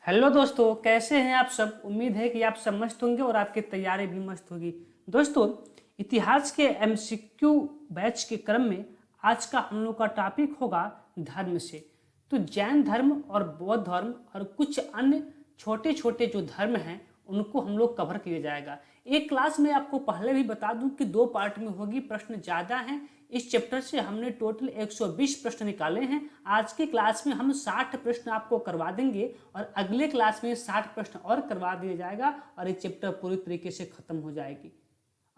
Hello दोस्तों, कैसे हैं आप सब। उम्मीद है कि आप सब मस्त होंगे और आपकी तैयारी भी मस्त होगी। दोस्तों, इतिहास के एमसीक्यू बैच के क्रम में आज का हम लोग का टॉपिक होगा धर्म से। तो जैन धर्म और बौद्ध धर्म और कुछ अन्य छोटे छोटे जो धर्म हैं उनको हम लोग कवर किया जाएगा। एक क्लास में आपको पहले भी बता दूं कि 2 पार्ट में होगी, प्रश्न ज़्यादा हैं। इस चैप्टर से हमने टोटल 120 प्रश्न निकाले हैं। आज की क्लास में हम 60 प्रश्न आपको करवा देंगे और अगले क्लास में 60 प्रश्न और करवा दिया जाएगा और ये चैप्टर पूरी तरीके से खत्म हो जाएगी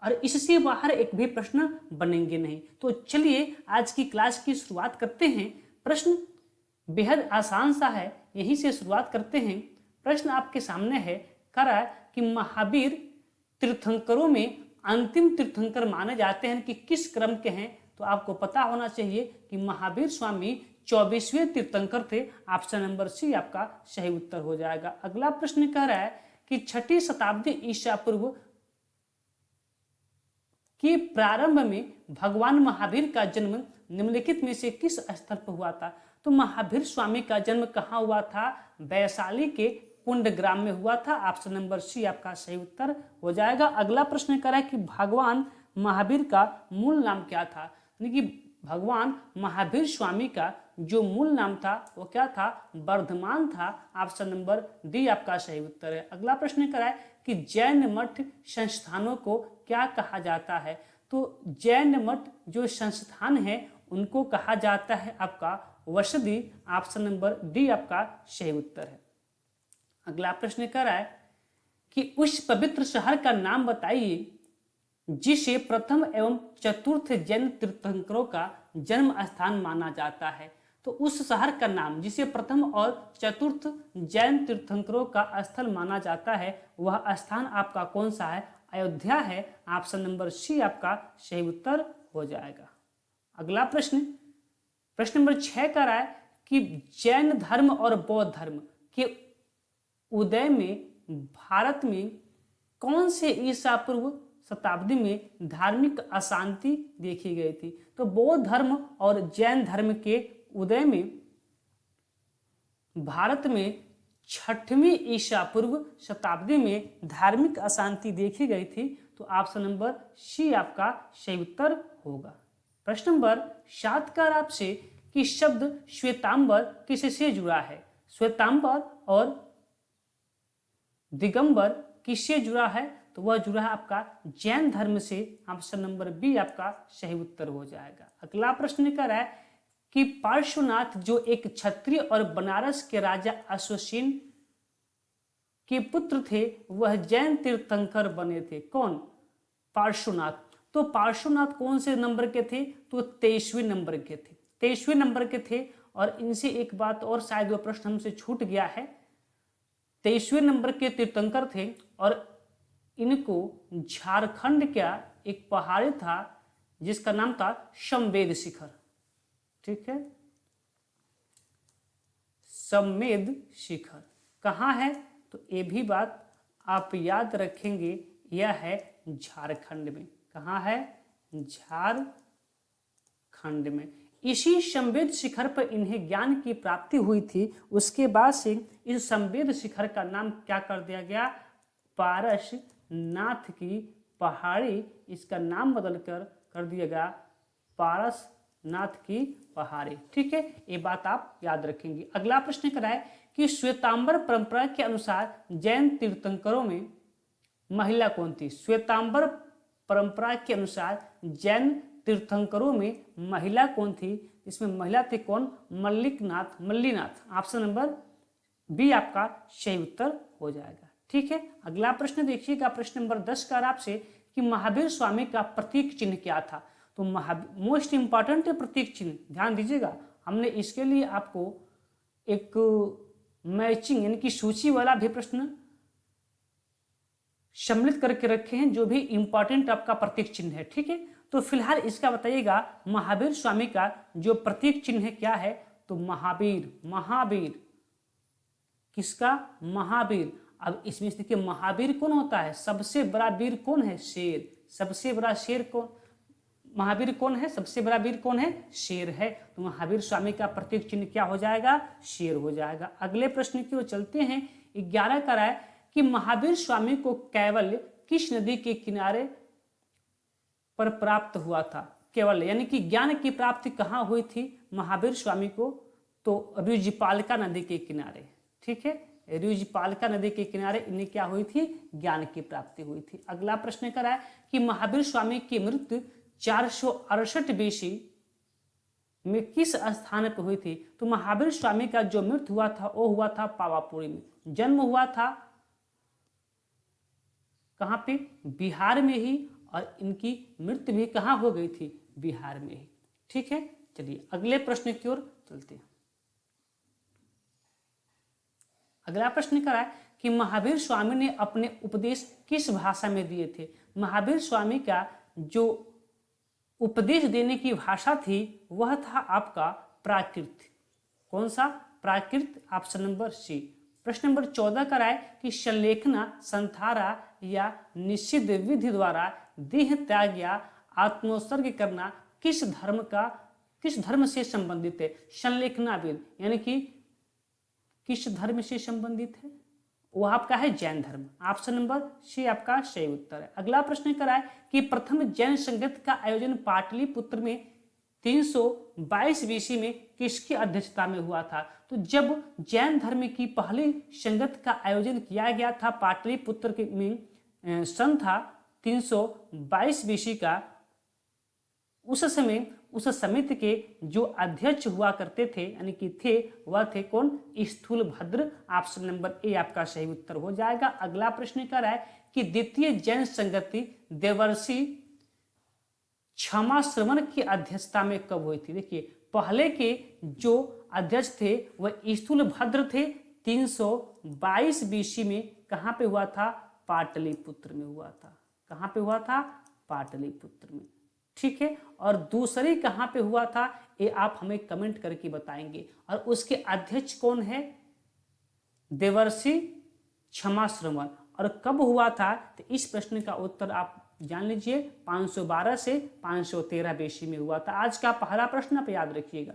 और इससे बाहर एक भी प्रश्न बनेंगे नहीं। तो चलिए आज की क्लास की शुरुआत करते हैं। प्रश्न बेहद आसान सा है, यहीं से शुरुआत करते हैं। प्रश्न आपके सामने है, करा कि महावीर तीर्थंकरों में अंतिम तीर्थंकर माने जाते हैं कि किस क्रम के हैं। तो आपको पता होना चाहिए कि महावीर स्वामी 24वें तीर्थंकर थे। ऑप्शन नंबर सी आपका सही उत्तर हो जाएगा। अगला प्रश्न कह रहा है कि 6ठी शताब्दी ईसा पूर्व के प्रारंभ में भगवान महावीर का जन्म निम्नलिखित में से किस स्थल पर हुआ था। तो महावीर स्वामी का जन्म कहाँ हुआ था? वैशाली के कुंडग्राम में हुआ था। ऑप्शन नंबर सी आपका सही उत्तर हो जाएगा। अगला प्रश्न करा कि भगवान महावीर का मूल नाम क्या था। यानी कि भगवान महावीर स्वामी का जो मूल नाम था वो क्या था? वर्धमान था। ऑप्शन नंबर डी आपका सही उत्तर है। अगला प्रश्न करा है कि जैन मठ संस्थानों को क्या कहा जाता है। तो जैन मठ जो संस्थान है उनको कहा जाता है आपका वसदी। ऑप्शन नंबर डी आपका सही उत्तर है। अगला प्रश्न कह रहा है कि उस पवित्र शहर का नाम बताइए जिसे प्रथम एवं चतुर्थ जैन तीर्थंकरों का जन्म स्थान माना जाता है। तो उस शहर का नाम जिसे प्रथम और चतुर्थ जैन तीर्थंकरों का स्थल माना जाता है वह स्थान आपका कौन सा है? अयोध्या है। ऑप्शन नंबर सी आपका सही उत्तर हो जाएगा। अगला प्रश्न नंबर 6 का रहा है कि जैन धर्म और बौद्ध धर्म के उदय में भारत में कौन से ईसा पूर्व शताब्दी में धार्मिक अशांति देखी गई थी। तो बौद्ध धर्म और जैन धर्म के उदय में भारत में 6वीं ईसा पूर्व शताब्दी में धार्मिक अशांति देखी गई थी। तो ऑप्शन नंबर सी आपका सही उत्तर होगा। प्रश्न नंबर 7 का आपसे कि शब्द श्वेतांबर किससे जुड़ा है। श्वेतांबर और दिगंबर किससे जुड़ा है? तो वह जुड़ा है आपका जैन धर्म से। ऑप्शन नंबर बी आपका सही उत्तर हो जाएगा। अगला प्रश्न कर रहा है कि पार्श्वनाथ जो एक क्षत्रिय और बनारस के राजा अश्वसेन के पुत्र थे वह जैन तीर्थंकर बने थे। कौन? पार्श्वनाथ। तो पार्श्वनाथ कौन से नंबर के थे? तो 23वें नंबर के थे। 23वें नंबर के थे। और इनसे एक बात और, शायद वह प्रश्न हमसे छूट गया है, 23वें नंबर के तीर्थंकर थे और इनको झारखंड का एक पहाड़ी था जिसका नाम था समवेद शिखर। ठीक है, समवेद शिखर कहाँ है? तो ये भी बात आप याद रखेंगे, यह है झारखंड में। कहाँ है? झारखंड में। इसी समवेद शिखर पर इन्हें ज्ञान की प्राप्ति हुई थी। उसके बाद से इस समवेद शिखर का नाम क्या कर दिया गया? पारसनाथ की पहाड़ी। इसका नाम बदलकर कर दिया गया पारसनाथ की पहाड़ी। ठीक है, ये बात आप याद रखेंगे। अगला प्रश्न कर रहा है कि श्वेतांबर परंपरा के अनुसार जैन तीर्थंकरों में महिला कौन थी। श्वेतांबर परंपरा के अनुसार जैन तीर्थंकरों में महिला कौन थी? इसमें महिला थी कौन? मल्लीनाथ। ऑप्शन नंबर बी आपका सही उत्तर हो जाएगा। ठीक है, अगला प्रश्न देखिएगा। प्रश्न नंबर 10 का आपसे कि महावीर स्वामी का प्रतीक चिन्ह क्या था। तो मोस्ट इंपॉर्टेंट प्रतीक चिन्ह, ध्यान दीजिएगा। हमने इसके लिए आपको एक मैचिंग यानी कि सूची वाला भी प्रश्न सम्मिलित करके रखे हैं जो भी इंपॉर्टेंट आपका प्रतीक चिन्ह है। ठीक है, तो फिलहाल इसका बताइएगा महावीर स्वामी का जो प्रतीक चिन्ह है क्या है। तो महावीर किसका? महावीर। अब इसमें से देखिए महावीर कौन होता है? सबसे बड़ा वीर कौन है? शेर। सबसे बड़ा शेर कौन? महावीर कौन है? सबसे बड़ा वीर कौन है? शेर है। तो महावीर स्वामी का प्रतीक चिन्ह क्या हो जाएगा? शेर हो जाएगा। अगले प्रश्न की ओर चलते हैं। 11 का है कि महावीर स्वामी को कैवल्य किस नदी के किनारे पर प्राप्त हुआ था? केवल यानी कि ज्ञान की प्राप्ति कहाँ हुई थी महावीर स्वामी को? तो ऋजुपालिका नदी के किनारे। ठीक है, ऋजुपालिका नदी के किनारे इन्हें क्या हुई थी? ज्ञान की प्राप्ति हुई थी। अगला प्रश्न कर रहा है कि महावीर स्वामी की मृत्यु 468 बीसी में किस स्थान पर हुई थी? तो महावीर स्वामी का जो मृत्यु हुआ था वो हुआ था पावापुरी में। जन्म हुआ था कहाँ पे? बिहार में ही, और इनकी मृत्यु भी कहाँ हो गई थी? बिहार में ही। ठीक है, चलिए अगले प्रश्न की ओर चलते हैं। अगला प्रश्न क्या है कि महावीर स्वामी ने अपने उपदेश किस भाषा में दिए थे? महावीर स्वामी का जो उपदेश देने की भाषा थी वह था आपका प्राकृत। कौन सा? प्राकृत। Option number C. प्रश्न नंबर 14 का है कि संलेखना, संथारा या निषिद्ध विधि द्वारा देह त्याग या आत्मोत्सर्ग करना किस धर्म से संबंधित है? संलेखना विधि यानी कि किस धर्म से संबंधित है? वो आपका है जैन धर्म। ऑप्शन नंबर सी आपका सही उत्तर है। अगला प्रश्न कराए कि प्रथम जैन संगत का आयोजन पाटलिपुत्र में 322 बीसी में किसकी अध्यक्षता में हुआ था? तो जब जैन धर्म की पहली संगत का आयोजन किया गया था पाटलिपुत्र में सन था 322 बीसी का, उस समय उस समिति के जो अध्यक्ष हुआ करते थे यानी कि थे वह थे कौन? स्थूलभद्र। ऑप्शन नंबर ए आपका सही उत्तर हो जाएगा। अगला प्रश्न कर रहा है कि द्वितीय जैन संगति देवर्षि क्षमा श्रवण की अध्यक्षता में कब हुई थी? देखिए पहले के जो अध्यक्ष थे वह स्थूलभद्र थे। 322 बीसी में कहाँ पे हुआ था? पाटलिपुत्र में हुआ था। कहाँ पे हुआ था? पाटलिपुत्र में। ठीक है, और दूसरी कहाँ पे हुआ था ये आप हमें कमेंट करके बताएंगे। और उसके अध्यक्ष कौन है? देवर्षि क्षमा श्रवण। और कब हुआ था? तो इस प्रश्न का उत्तर आप जान लीजिए 512 से 513 बीसी में हुआ था। आज का पहला प्रश्न आप याद रखिएगा।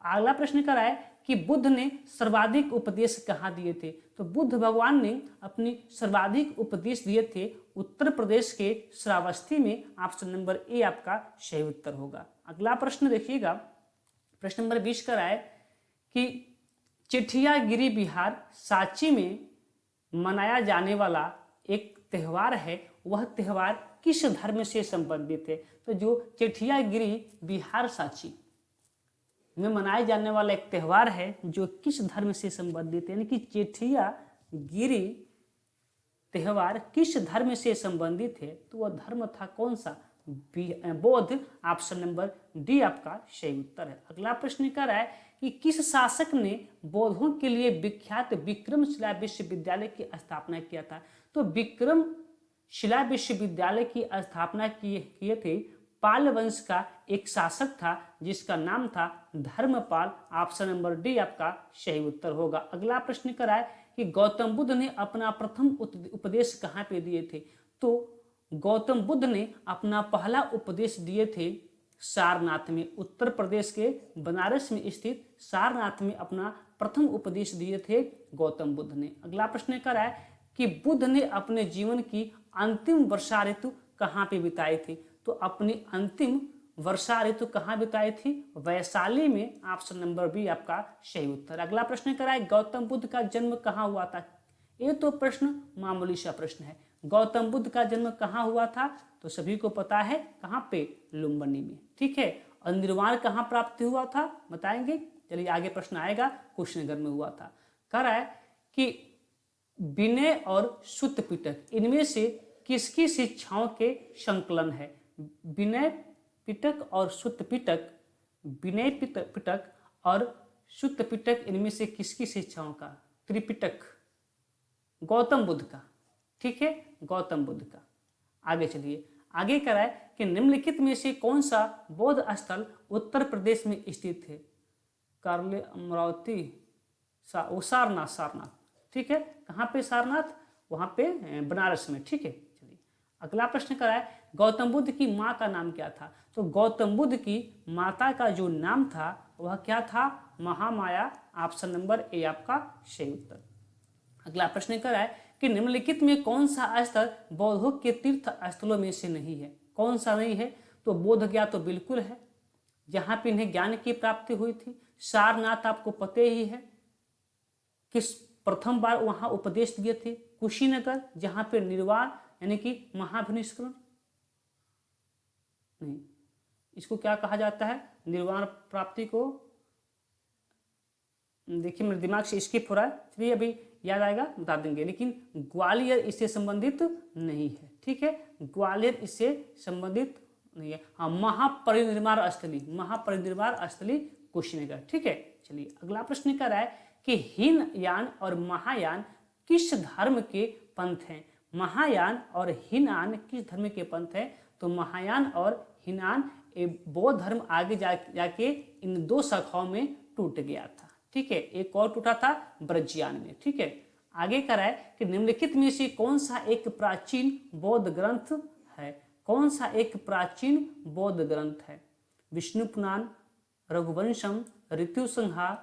अगला प्रश्न कर रहा है कि बुद्ध ने सर्वाधिक उपदेश कहाँ दिए थे? तो बुद्ध भगवान ने अपनी सर्वाधिक उपदेश दिए थे उत्तर प्रदेश के श्रावस्ती में। ऑप्शन नंबर ए आपका सही उत्तर होगा। अगला प्रश्न देखिएगा, प्रश्न नंबर 20 का है कि चिठियागिरी बिहार सांची में मनाया जाने वाला एक त्यौहार है, वह त्यौहार किस धर्म से संबंधित है? तो जो चिठियागिरी बिहार सांची में मनाए जाने वाला एक त्यौहार है जो किस धर्म से संबंधित है, यानी कि चिठियागिरी त्यौहार किस धर्म से संबंधित है? तो वह धर्म था कौन सा? बौद्ध। ऑप्शन नंबर डी आपका सही उत्तर है। अगला प्रश्न कर रहा है कि किस शासक ने बौद्धों के लिए विख्यात विक्रमशिला विश्वविद्यालय की स्थापना किया था? तो विक्रमशिला विश्वविद्यालय की स्थापना किए थे पाल वंश का एक शासक था जिसका नाम था धर्मपाल। ऑप्शन नंबर डी आपका सही उत्तर होगा। अगला प्रश्न कर रहा है कि गौतम बुद्ध ने अपना प्रथम उपदेश कहाँ पे दिए थे? तो गौतम बुद्ध ने अपना पहला उपदेश दिए थे सारनाथ में। उत्तर प्रदेश के बनारस में स्थित सारनाथ में अपना प्रथम उपदेश दिए थे गौतम बुद्ध ने। अगला प्रश्न कर रहा है कि बुद्ध ने अपने जीवन की अंतिम वर्षा ऋतु कहाँ पे बिताई थी? तो अपनी अंतिम वर्षा ऋतु कहाँ बिताई थी? वैशाली में। ऑप्शन नंबर बी आपका सही उत्तर। अगला प्रश्न कराए गौतम बुद्ध का जन्म कहाँ हुआ था? ये तो प्रश्न मामूली सा प्रश्न है। गौतम बुद्ध का जन्म कहाँ हुआ था? तो सभी को पता है कहाँ पे? लुम्बिनी में। ठीक है, और निर्वाण कहाँ प्राप्त हुआ था बताएंगे। चलिए आगे प्रश्न आएगा, कुशीनगर में हुआ था। कह रहा है कि विनय और सुत्त पिटक इनमें से किसकी शिक्षाओं के संकलन है? विनय पिटक और सुत्त पिटक, विनय पिटक और सुत्त पिटक इनमें से किसकी शिक्षाओं का? त्रिपिटक, गौतम बुद्ध का। ठीक है, गौतम बुद्ध का। आगे चलिए, आगे कह रहा है कि निम्नलिखित में से कौन सा बौद्ध स्थल उत्तर प्रदेश में स्थित है? कार्ले, अमरावती, सारनाथ। ठीक है, कहाँ पे सारनाथ? वहाँ पे बनारस में। ठीक है, चलिए अगला प्रश्न करा है गौतम बुद्ध की माँ का नाम क्या था। तो गौतम बुद्ध की माता का जो नाम था वह क्या था, महामाया। ऑप्शन नंबर ए आपका सही उत्तर। अगला प्रश्न करा है कि निम्नलिखित में कौन सा स्थल बौद्धों के तीर्थ स्थलों में से नहीं है। कौन सा नहीं है, तो बोध गया तो बिल्कुल है, जहां पे इन्हें ज्ञान की प्राप्ति हुई थी। सारनाथ आपको पता ही है, किस प्रथम बार वहां उपदेश दिए थे। कुशीनगर, जहां पे निर्वाण यानी कि महाभिनिष्करण, नहीं, इसको क्या कहा जाता है, निर्वाण प्राप्ति को, देखिए मेरे दिमाग से स्किप हो रहा है, चलिए अभी याद आएगा बता देंगे। लेकिन ग्वालियर इससे संबंधित नहीं है, ठीक है, ग्वालियर इससे संबंधित नहीं है। हाँ, महापरिनिर्वाण स्थली, महापरिनिर्वाण स्थली कुशीनगर, ठीक है। चलिए अगला प्रश्न कर रहा है कि हीनयान और महायान किस धर्म के पंथ हैं। महायान और हीनयान किस धर्म के पंथ हैं, तो महायान और हीनयान बौद्ध धर्म आगे जाके इन दो शाखाओं में टूट गया था, ठीक है। एक और टूटा था ब्रजयान में, ठीक है। आगे करा है कि निम्नलिखित में से कौन सा एक प्राचीन बौद्ध ग्रंथ है। कौन सा एक प्राचीन बौद्ध ग्रंथ है, विष्णु पुराण, रघुवंशम, ऋतुसंहार,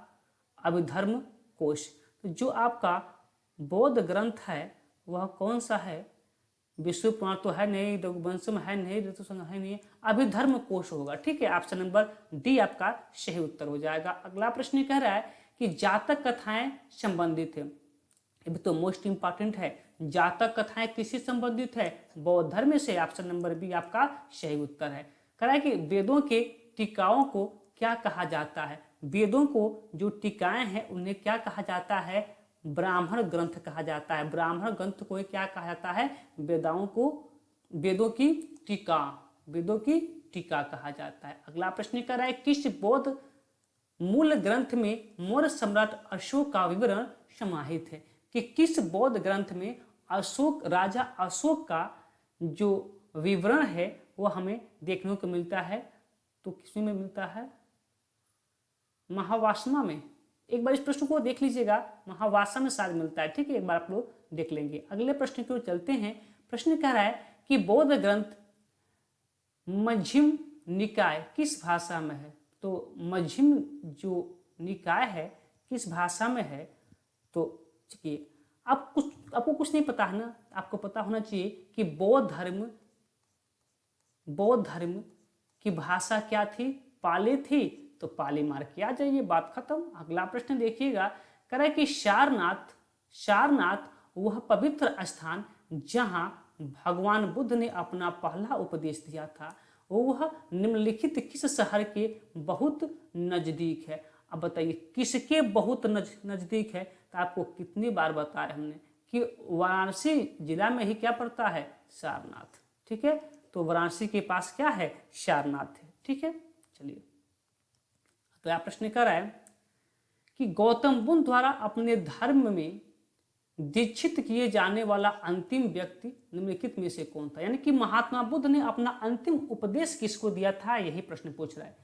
अभिधर्म कोश। तो जो आपका बौद्ध ग्रंथ है वह कौन सा है, विष्णु पुराण तो है नहीं, रघुवंशम है नहीं, ऋतुसंहार है नहीं, अभिधर्म कोश होगा, ठीक है। ऑप्शन नंबर डी आपका सही उत्तर हो जाएगा। अगला प्रश्न कह रहा है कि जातक कथाएं संबंधित है, ये भी तो मोस्ट इंपॉर्टेंट है। जातक कथाएं किससे संबंधित है, बौद्ध धर्म से। ऑप्शन नंबर बी आपका सही उत्तर है। कह रहा है कि वेदों के टीकाओं को क्या कहा जाता है। वेदों को जो टीकाएं हैं उन्हें क्या कहा जाता है, ब्राह्मण ग्रंथ कहा जाता है। ब्राह्मण ग्रंथ को क्या कहा जाता है, वेदाओं को, वेदों की टीका, वेदों की टीका कहा जाता है। अगला प्रश्न कर रहा है किस बौद्ध मूल ग्रंथ में मौर्य सम्राट अशोक का विवरण समाहित है, कि किस बौद्ध ग्रंथ में अशोक, राजा अशोक का जो विवरण है वो हमें देखने को मिलता है। तो किसमें मिलता है, महावासना में। एक बार इस प्रश्न को देख लीजिएगा, महावासा में शायद मिलता है, ठीक है, एक बार आप लोग देख लेंगे। अगले प्रश्न की ओर चलते हैं। प्रश्न कह रहा है कि बौद्ध ग्रंथ मध्यम निकाय किस भाषा में है। तो मध्यम जो निकाय है किस भाषा में है, तो देखिए आपको कुछ नहीं पता है ना, आपको पता होना चाहिए कि बौद्ध धर्म की भाषा क्या थी, पाली थी, तो पाली मार के आ जाइए, बात खत्म। अगला प्रश्न देखिएगा, कह रहा है कि सारनाथ वह पवित्र स्थान जहां भगवान बुद्ध ने अपना पहला उपदेश दिया था, वह निम्नलिखित किस शहर के बहुत नजदीक है। अब बताइए किसके बहुत नजदीक है, तो आपको कितनी बार बताया हमने कि वाराणसी जिला में ही क्या पड़ता है, सारनाथ, ठीक है। तो वाराणसी के पास क्या है, सारनाथ है, ठीक है। चलिए तो यह प्रश्न कर रहा है कि गौतम बुद्ध द्वारा अपने धर्म में दीक्षित किए जाने वाला अंतिम व्यक्ति निम्नलिखित में से कौन था, यानी कि महात्मा बुद्ध ने अपना अंतिम उपदेश किसको दिया था, यही प्रश्न पूछ रहा है।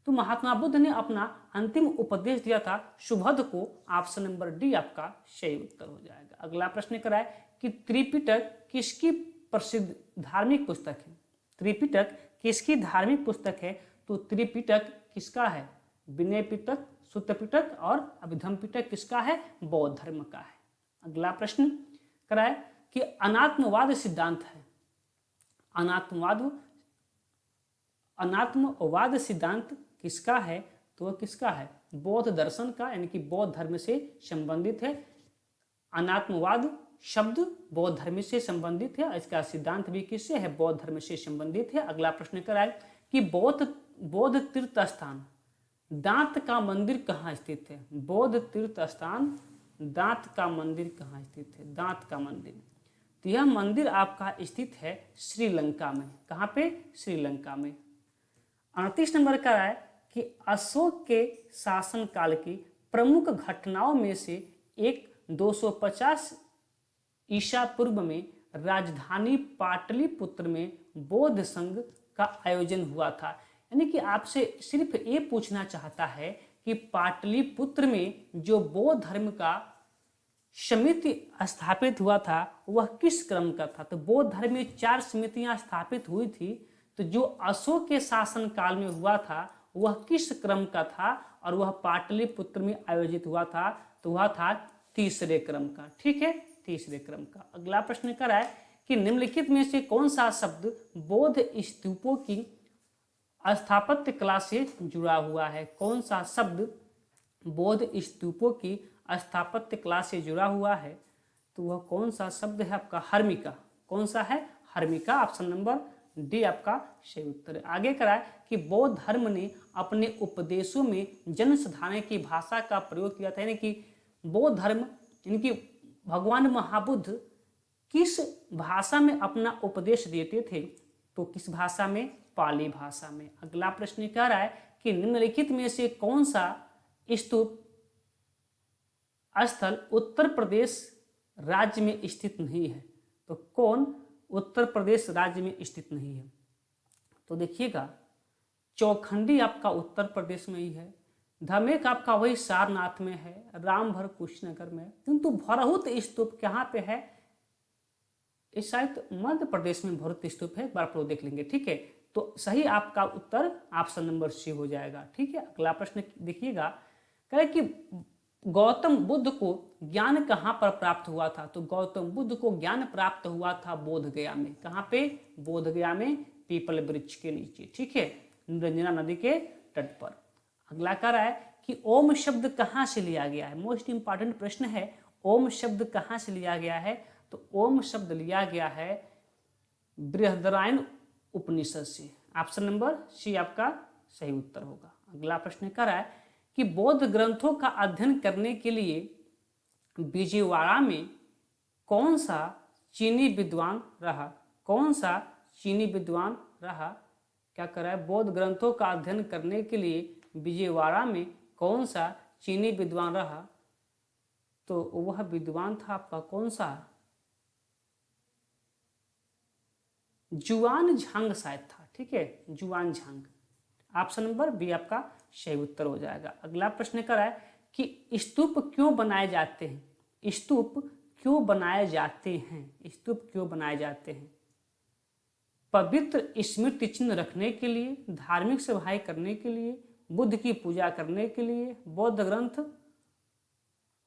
तो महात्मा बुद्ध ने अपना अंतिम उपदेश दिया था सुबोध को। ऑप्शन नंबर डी आपका सही उत्तर हो जाएगा। अगला प्रश्न करा है कि त्रिपिटक किसकी प्रसिद्ध धार्मिक पुस्तक है। त्रिपिटक किसकी धार्मिक पुस्तक है, तो त्रिपिटक किसका है, विनय पिटक, सूत्र पिटक और अभिधम पिटक किसका है, बौद्ध धर्म का है। अगला प्रश्न कराए कि अनात्मवाद सिद्धांत है, अनात्मवाद सिद्धांत किसका है, तो वह किसका है, बौद्ध दर्शन का, यानी कि बौद्ध धर्म से संबंधित है। अनात्मवाद शब्द बौद्ध धर्म से संबंधित है, इसका सिद्धांत भी किससे है, बौद्ध धर्म से संबंधित है। अगला प्रश्न कराए कि बौद्ध तीर्थ स्थान दांत का मंदिर कहाँ स्थित है। बौद्ध तीर्थ स्थान दांत का मंदिर कहाँ स्थित है, दांत का मंदिर, तो यह मंदिर आपका स्थित है श्रीलंका में। कहाँ पे, श्रीलंका में। 38 नंबर का है कि अशोक के शासनकाल की प्रमुख घटनाओं में से एक 250 ईसा पूर्व में राजधानी पाटलिपुत्र में बौद्ध संघ का आयोजन हुआ था। यानी कि आपसे सिर्फ ये पूछना चाहता है कि पाटलिपुत्र में जो बौद्ध धर्म का समिति स्थापित हुआ था वह किस क्रम का था? तो बौद्ध धर्म में 4 समितियां स्थापित हुई थी। तो जो अशोक के शासन काल में हुआ था वह किस क्रम का था और वह पाटलिपुत्र में आयोजित हुआ था? तो वह था तीसरे क्रम का। ठीक है, तीसरे क्रम का। अगला प्रश्न कर रहा है कि निम्नलिखित में से कौन सा शब्द बौद्ध स्तूपों की स्थापत्य कला से जुड़ा हुआ है? कौन सा शब्द बौद्ध स्तूपों की स्थापत्य कला से जुड़ा हुआ है? तो वह कौन सा शब्द है आपका? हर्मिका। कौन सा है? हर्मिका। ऑप्शन नंबर डी आपका सही उत्तर है। आगे करा है कि बौद्ध धर्म ने अपने उपदेशों में जनसाधारण की भाषा का प्रयोग किया था, यानी कि बौद्ध धर्म इनकी भगवान महाबुद्ध किस भाषा में अपना उपदेश देते थे? तो किस भाषा में? पाली भाषा में। अगला प्रश्न कह रहा है कि निम्नलिखित में से कौन सा स्तूप स्थल उत्तर प्रदेश राज्य में स्थित नहीं है? तो कौन उत्तर प्रदेश राज्य में स्थित नहीं है? तो देखिएगा, चौखंडी आपका उत्तर प्रदेश में ही है, धमेक आपका वही सारनाथ में है, रामभर कुशीनगर में, किंतु भरहुत स्तूप कहाँ पे है? इस शायद मध्य प्रदेश में भरहुत स्तूप है। एक बार आप लोग देख लेंगे। ठीक है, तो सही आपका उत्तर ऑप्शन नंबर सी हो जाएगा। ठीक है, अगला प्रश्न देखिएगा, कहे कि गौतम बुद्ध को ज्ञान कहाँ पर प्राप्त हुआ था? तो गौतम बुद्ध को ज्ञान प्राप्त हुआ था बोध गया में। कहाँ पे? बोध गया में, पीपल वृक्ष के नीचे। ठीक है, निरंजना नदी के तट पर। अगला कह रहा है कि ओम शब्द कहाँ से लिया गया है? मोस्ट इंपॉर्टेंट प्रश्न है, ओम शब्द कहाँ से लिया गया है? तो ओम शब्द लिया गया है बृहदारण्यक उपनिषद से। ऑप्शन नंबर सी आपका सही उत्तर होगा। अगला प्रश्न कह रहा है कि बौद्ध ग्रंथों का अध्ययन करने के लिए विजयवाड़ा में कौन सा चीनी विद्वान रहा? कौन सा चीनी विद्वान रहा? क्या कर रहा है? बौद्ध ग्रंथों का अध्ययन करने के लिए विजयवाड़ा में कौन सा चीनी विद्वान रहा? तो वह विद्वान था आपका कौन सा? जुआन झांग शायद था। ठीक है, जुआन झांग। ऑप्शन नंबर बी आपका सही उत्तर हो जाएगा। अगला प्रश्न कर रहा है कि स्तूप क्यों बनाए जाते हैं? स्तूप क्यों बनाए जाते हैं? स्तूप क्यों बनाए जाते हैं? पवित्र स्मृति चिन्ह रखने के लिए, धार्मिक सभाएं करने के लिए, बुद्ध की पूजा करने के लिए, बौद्ध ग्रंथ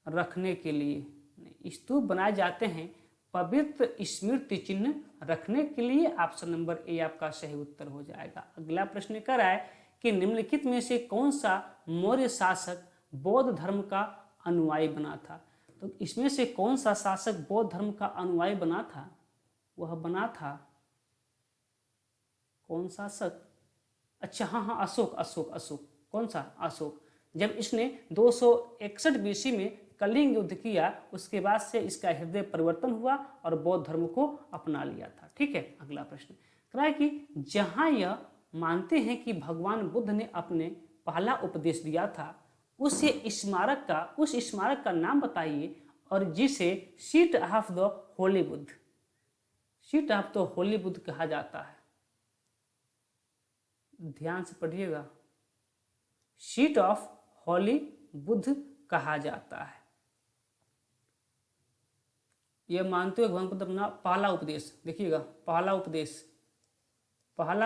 रखने के लिए। स्तूप बनाए जाते हैं पवित्र स्मृति चिन्ह रखने के लिए। ऑप्शन नंबर ए आपका सही उत्तर हो जाएगा। अगला प्रश्न कर रहा है कि निम्नलिखित में से कौन सा मौर्य शासक बौद्ध धर्म का अनुयायी बना था? तो इसमें से कौन सा शासक बौद्ध धर्म का अनुयायी बना था? वह बना था कौन शासक? अच्छा, हाँ, अशोक। अशोक अशोक कौन सा? अशोक। जब इसने 261 बीसी में कलिंग युद्ध किया, उसके बाद से इसका हृदय परिवर्तन हुआ और बौद्ध धर्म को अपना लिया था। ठीक है, अगला प्रश्न कह रहा है कि जहां यह मानते हैं कि भगवान बुद्ध ने अपने पहला उपदेश दिया था, उस स्मारक का नाम बताइए और जिसे seat of the Holi Buddha, seat of the Holi Buddha कहा जाता है। ध्यान से पढ़िएगा, सीट ऑफ होली बुद्ध कहा जाता है। यह मानते हुए भगवान बुद्ध अपना पहला उपदेश, देखिएगा, पहला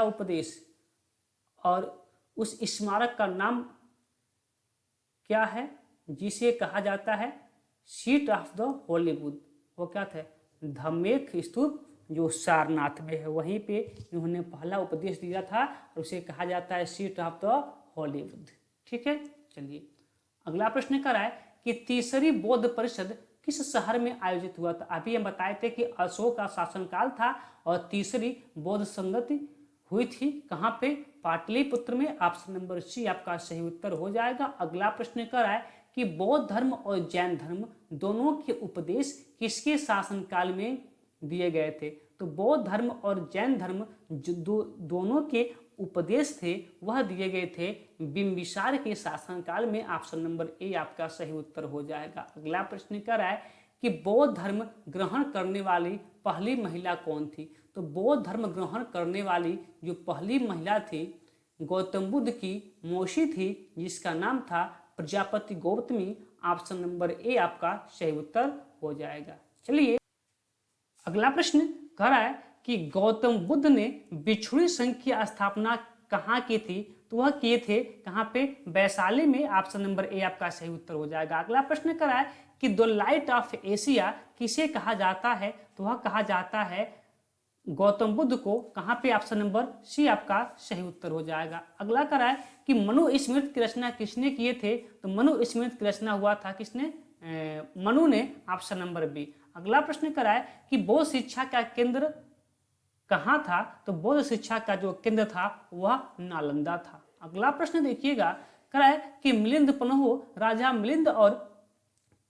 उपदेश और उस स्मारक का नाम क्या है जिसे कहा जाता है seat of the Holi Buddha? वो क्या था? धम्मेक स्तूप जो सारनाथ में है, वहीं पे इन्होंने पहला उपदेश दिया था और उसे कहा जाता है seat of the Holi Buddha. ठीक है, चलिए अगला प्रश्न कर रहा है कि तीसरी बौद्ध परिषद किस शहर में आयोजित हुआ था? अभी हम बताए थे कि अशोक का शासनकाल था और तीसरी बौद्ध संगति हुई थी कहाँ पे? पाटलिपुत्र में। ऑप्शन नंबर सी आपका सही उत्तर हो जाएगा। अगला प्रश्न कर रहा है कि बौद्ध धर्म और जैन धर्म दोनों के उपदेश किसके शासनकाल में दिए गए थे? तो बौद्ध धर्म और जैन धर्म जो दोनों के उपदेश थे वह दिए गए थे बिंबिसार के शासनकाल में। ऑप्शन नंबर ए आपका सही उत्तर हो जाएगा। अगला प्रश्न कर रहा है कि बौद्ध धर्म ग्रहण करने वाली पहली महिला कौन थी? तो बौद्ध धर्म ग्रहण करने वाली जो पहली महिला थी गौतम बुद्ध की मौसी थी, जिसका नाम था Prajapati Gautami. Option number A आपका सही उत्तर हो जाएगा। चलिए अगला प्रश्न कह रहा है कि गौतम बुद्ध ने बिछुड़ी संघ की स्थापना कहाँ की थी? तो वह किए थे कहाँ पे? वैशाली में। ऑप्शन नंबर ए आपका सही उत्तर हो जाएगा। अगला प्रश्न कर रहा है कि द लाइट ऑफ एशिया किसे कहा जाता है? तो वह कहा जाता है गौतम बुद्ध को। कहाँ पे? ऑप्शन नंबर सी आपका सही उत्तर हो जाएगा। अगला कर रहा है कि मनुस्मृति की रचना किसने किए थे? तो मनुस्मृति की रचना हुआ था किसने? मनु ने। Option number B. अगला प्रश्न कर रहा है कि बौद्ध शिक्षा का केंद्र कहाँ था? तो बौद्ध शिक्षा का जो केंद्र था वह नालंदा था। अगला प्रश्न देखिएगा, कह रहा है कि मिलिंद पन्हो राजा मिलिंद और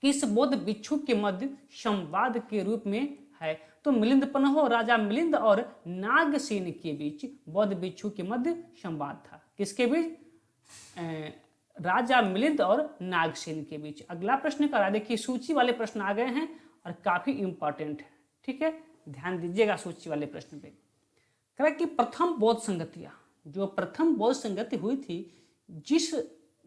किस बौद्ध भिक्षु के मध्य संवाद के रूप में है? तो मिलिंद पन्हो राजा मिलिंद और नागसेन के बीच बौद्ध भिक्षु के मध्य संवाद था। किसके बीच? राजा मिलिंद और नागसेन के बीच। अगला प्रश्न करा, देखिए सूची वाले प्रश्न आ गए हैं और काफी इंपॉर्टेंट है, ठीक है, ध्यान दीजिएगा सूची वाले प्रश्न पे। कह कि प्रथम बौद्ध संगतियां, जो प्रथम बौद्ध संगति हुई थी, जिस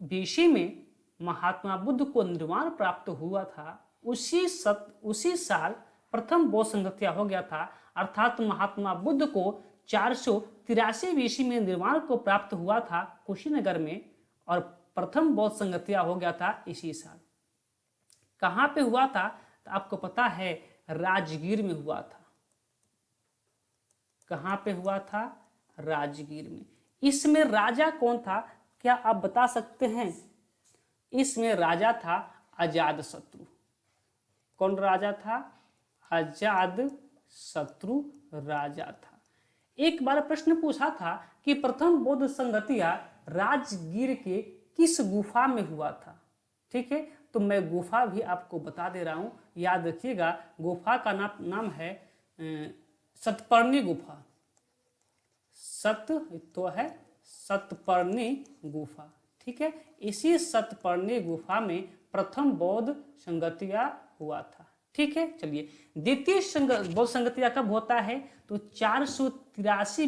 विषय में महात्मा बुद्ध को निर्वाण प्राप्त हुआ था, उसी साल प्रथम बौद्ध संगतियां हो गया था। अर्थात महात्मा बुद्ध को 483 ईस्वी में निर्वाण को प्राप्त हुआ था कुशीनगर में, और प्रथम बौद्ध संगतियां हो गया था इसी साल। कहाँ पे हुआ था? तो आपको पता है राजगीर में हुआ था। कहाँ पे हुआ था? राजगीर में। इसमें राजा कौन था, क्या आप बता सकते हैं? इसमें राजा था अजातशत्रु। कौन राजा था? अजातशत्रु राजा था। एक बार प्रश्न पूछा था कि प्रथम बौद्ध संगतियां राजगीर के किस गुफा में हुआ था? ठीक है, तो मैं गुफा भी आपको बता दे रहा हूं, याद रखिएगा। गुफा का नाम है सतपर्णी गुफा। सतपर्णी गुफा, ठीक है। इसी सतपर्णी गुफा में प्रथम बौद्ध संगतिया हुआ था, ठीक है। चलिए, द्वितीय बौद्ध संगतिया कब होता है? तो 483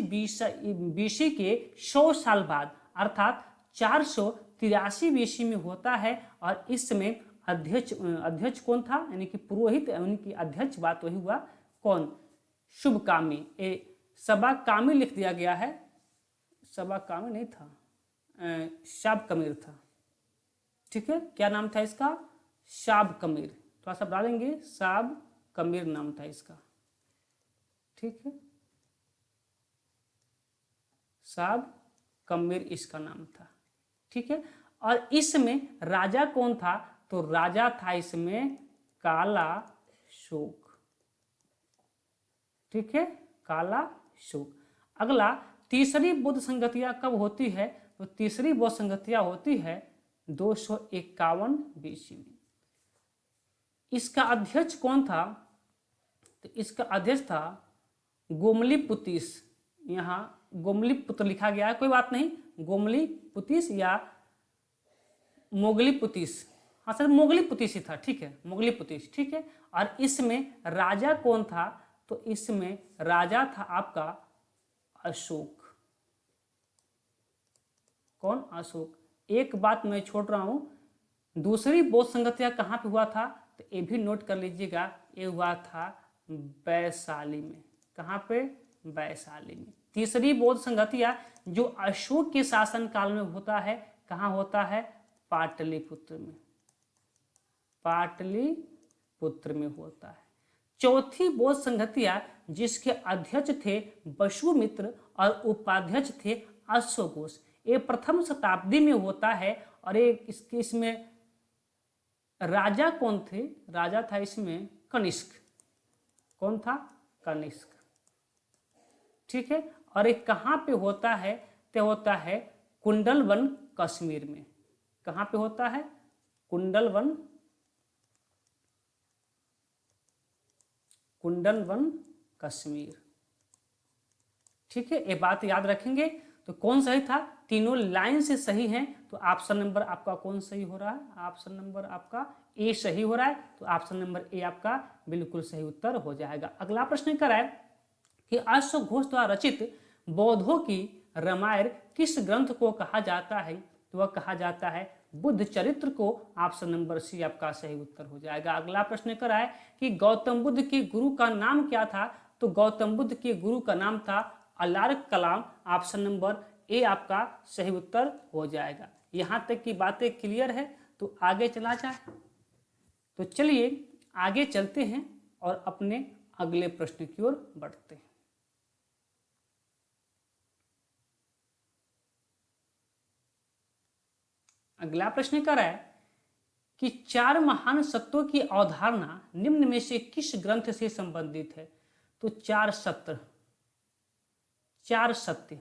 बीसी के 100 साल बाद, अर्थात 483 बीसी में होता है। और इसमें अध्यक्ष कौन था? यानी कि पुरोहित, यानी कि अध्यक्ष बात वही हुआ। कौन? शुभकामी। सबाकामी लिख दिया गया है, सबाकामी नहीं था, शाबकमीर था, ठीक है। क्या नाम था इसका? शाबकमीर। थोड़ा सा डालेंगे, शाबकमीर नाम था इसका, ठीक है। शाबकमीर इसका नाम था, ठीक है। और इसमें राजा कौन था? तो राजा था इसमें काला शोक, ठीक है, काला शोक। अगला, तीसरी बौद्ध संगतिया कब होती है? तो तीसरी बौद्ध संगतिया होती है 251 बीसी में। इसका अध्यक्ष कौन था? तो इसका अध्यक्ष था गोमलीपुतीस। यहाँ गोमलीपुत्र लिखा गया है, कोई बात नहीं, गोमलीपुतीस या मोगलीपुतीस, हाँ सर मोगलीपुतीस ही था, ठीक है, मोगलीपुतीस, ठीक है। और इसमें राजा कौन था? तो इसमें राजा था आपका अशोक। कौन? अशोक। एक बात मैं छोड़ रहा हूं, दूसरी बौद्ध संगतिया कहाँ पे हुआ था? तो ये भी नोट कर लीजिएगा, ये हुआ था वैशाली में। कहाँ पे? वैशाली में। तीसरी बौद्ध संगतिया जो अशोक के शासन काल में होता है, कहाँ होता है? पाटलिपुत्र में। पाटलिपुत्र में होता है। चौथी बौद्ध संगतिया जिसके अध्यक्ष थे वसुमित्र और उपाध्यक्ष थे अश्वघोष, ये प्रथम शताब्दी में होता है। और इसमें राजा कौन थे? राजा था इसमें कनिष्क। कौन था? कनिष्क, ठीक है। और एक कहाँ पे होता है? तो होता है कुंडलवन कश्मीर में। कहाँ पे होता है? कुंडलवन कश्मीर, ठीक है। ये बात याद रखेंगे। तो कौन सही था? तीनों लाइन से सही हैं, तो ऑप्शन नंबर आपका कौन सही हो रहा है? ऑप्शन नंबर आपका ए सही हो रहा है, तो ऑप्शन नंबर ए आपका बिल्कुल सही उत्तर हो जाएगा। अगला प्रश्न कर रहा है कि अश्वघोष द्वारा रचित बौद्धों की रामायण किस ग्रंथ को कहा जाता है? तो वह कहा जाता है बुद्ध चरित्र को। ऑप्शन नंबर सी आपका सही उत्तर हो जाएगा। अगला प्रश्न कर रहा है कि गौतम बुद्ध के गुरु का नाम क्या था। तो गौतम बुद्ध के गुरु का नाम था अलार कलाम। ऑप्शन नंबर ए आपका सही उत्तर हो जाएगा। यहां तक की बातें क्लियर है तो आगे चला जाए। तो चलिए आगे चलते हैं और अपने अगले प्रश्न की ओर बढ़ते हैं। अगला प्रश्न कर रहा है कि 4 महान सत्यों की अवधारणा निम्न में से किस ग्रंथ से संबंधित है। तो 4 सत्य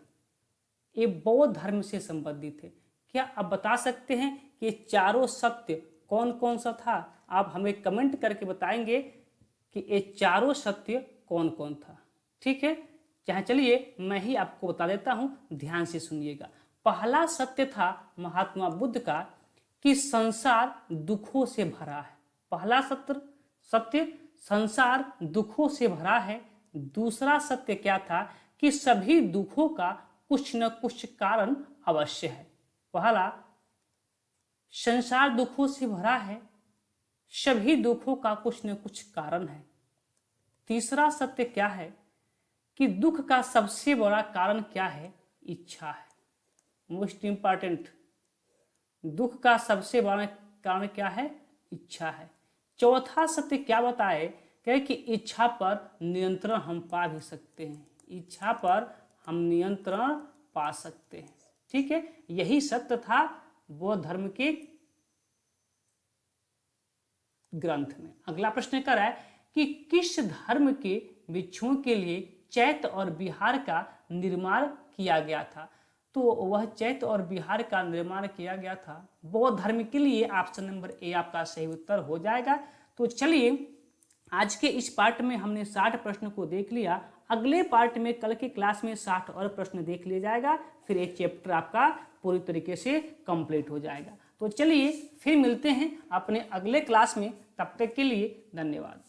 ये बौद्ध धर्म से संबंधित है। क्या आप बता सकते हैं कि चारों सत्य कौन कौन सा था। आप हमें कमेंट करके बताएंगे कि ये चारों सत्य कौन कौन था। ठीक है, चाहे चलिए मैं ही आपको बता देता हूं, ध्यान से सुनिएगा। पहला सत्य था महात्मा बुद्ध का कि संसार दुखों से भरा है। पहला सत्य संसार दुखों से भरा है। दूसरा सत्य क्या था कि सभी दुखों का कुछ न कुछ कारण अवश्य है। पहला संसार दुखों से भरा है, सभी दुखों का कुछ न कुछ कारण है। तीसरा सत्य क्या है कि दुख का सबसे बड़ा कारण क्या है, इच्छा है। मोस्ट इंपॉर्टेंट, दुख का सबसे बड़ा कारण क्या है, इच्छा है। चौथा सत्य क्या बताए कि इच्छा पर नियंत्रण हम पा भी सकते हैं। इच्छा पर हम नियंत्रण पा सकते हैं। ठीक है, यही सत्य था बौद्ध धर्म के ग्रंथ में। अगला प्रश्न कर रहा है कि किस धर्म के भिक्षुओं के लिए चैत्य और विहार का निर्माण किया गया था। तो वह चैत्य और विहार का निर्माण किया गया था बौद्ध धर्म के लिए। ऑप्शन नंबर ए आपका सही उत्तर हो जाएगा। तो चलिए आज के इस पार्ट में हमने 60 प्रश्न को देख लिया। अगले पार्ट में कल के क्लास में 60 और प्रश्न देख लिया जाएगा। फिर एक चैप्टर आपका पूरी तरीके से कंप्लीट हो जाएगा। तो चलिए फिर मिलते हैं अपने अगले क्लास में। तब तक के लिए धन्यवाद।